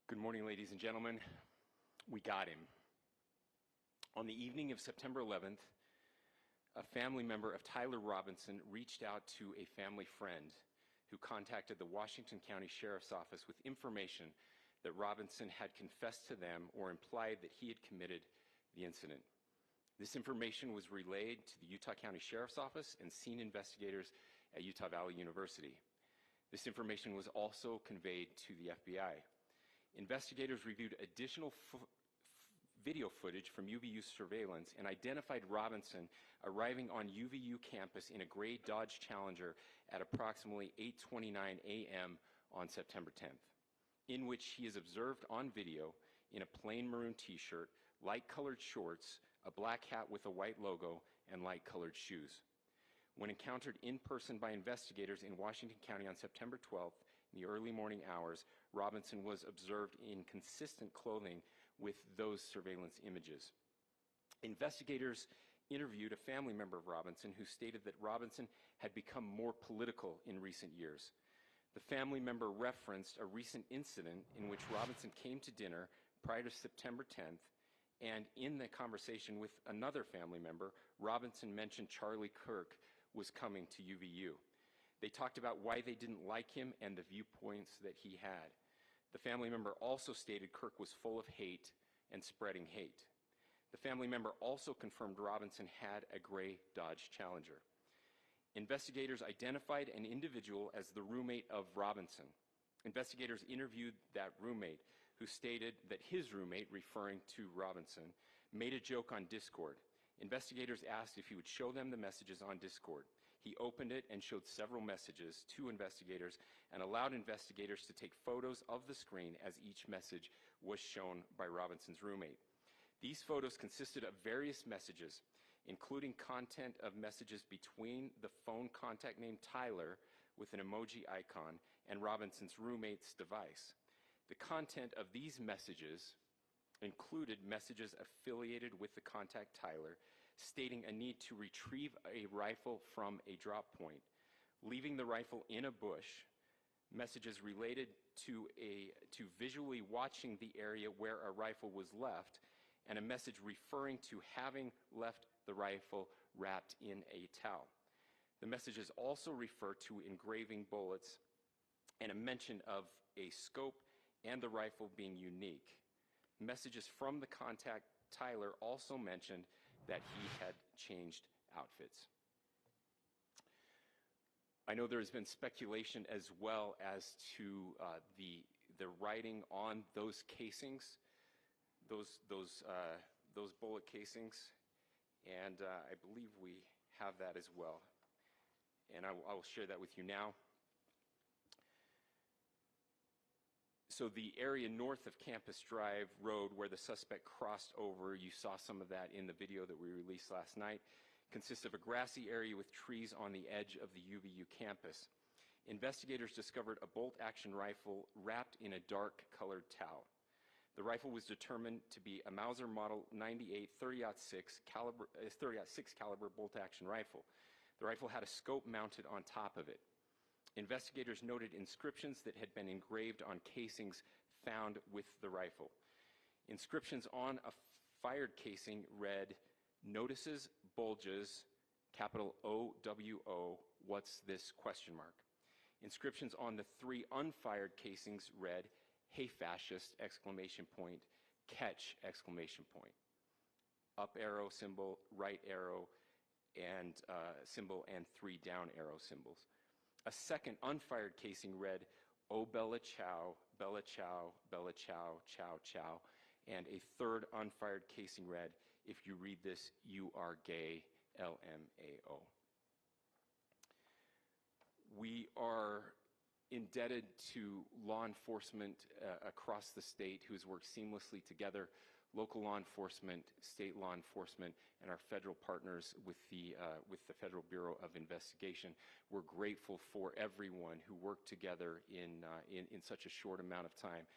Good morning, ladies and gentlemen. We got him. On the evening of September 11th, a family member of Tyler Robinson reached out to a family friend who contacted the Washington County Sheriff's Office with information that Robinson had confessed to them or implied that he had committed the incident. This information was relayed to the Utah County Sheriff's Office and scene investigators at Utah Valley University. This information was also conveyed to the FBI. Investigators reviewed additional video footage from UVU surveillance and identified Robinson arriving on UVU campus in a gray Dodge Challenger at approximately 8:29 a.m. on September 10th, in which he is observed on video in a plain maroon t-shirt, light-colored shorts, a black hat with a white logo, and light-colored shoes. When encountered in person by investigators in Washington County on September 12th, in the early morning hours, Robinson was observed in consistent clothing with those surveillance images. Investigators interviewed a family member of Robinson who stated that Robinson had become more political in recent years. The family member referenced a recent incident in which Robinson came to dinner prior to September 10th, and in the conversation with another family member, Robinson mentioned Charlie Kirk was coming to UVU. They talked about why they didn't like him and the viewpoints that he had. The family member also stated Kirk was full of hate and spreading hate. The family member also confirmed Robinson had a gray Dodge Challenger. Investigators identified an individual as the roommate of Robinson. Investigators interviewed that roommate, who stated that his roommate, referring to Robinson, made a joke on Discord. Investigators asked if he would show them the messages on Discord. He opened it and showed several messages to investigators and allowed investigators to take photos of the screen as each message was shown by Robinson's roommate. These photos consisted of various messages, including content of messages between the phone contact named Tyler with an emoji icon and Robinson's roommate's device. The content of these messages included messages affiliated with the contact Tyler, stating a need to retrieve a rifle from a drop point, leaving the rifle in a bush, messages related to visually watching the area where a rifle was left, and a message referring to having left the rifle wrapped in a towel. The messages also refer to engraving bullets and a mention of a scope and the rifle being unique. Messages from the contact Tyler also mentioned that he had changed outfits. I know there has been speculation as well as to the writing on those casings, those bullet casings, and I believe we have that as well. And I will share that with you now. So the area north of Campus Drive Road where the suspect crossed over, you saw some of that in the video that we released last night, consists of a grassy area with trees on the edge of the UVU campus. Investigators discovered a bolt-action rifle wrapped in a dark-colored towel. The rifle was determined to be a Mauser Model 98 30-06 caliber bolt-action rifle. The rifle had a scope mounted on top of it. Investigators noted inscriptions that had been engraved on casings found with the rifle. Inscriptions on a fired casing read, "Notices, bulges, capital OWO, what's this?" ? Inscriptions on the 3 unfired casings read, "Hey fascist!" ! Catch! ! Up arrow symbol, right arrow and symbol, and 3 down arrow symbols. A second unfired casing read, "Oh Bella Chow, Bella Chow, Bella Chow, Chow Chow," and a third unfired casing read, "If you read this, you are gay, LMAO." We are indebted to law enforcement across the state who has worked seamlessly together, local law enforcement, state law enforcement, and our federal partners with the Federal Bureau of Investigation. We're grateful for everyone who worked together in such a short amount of time.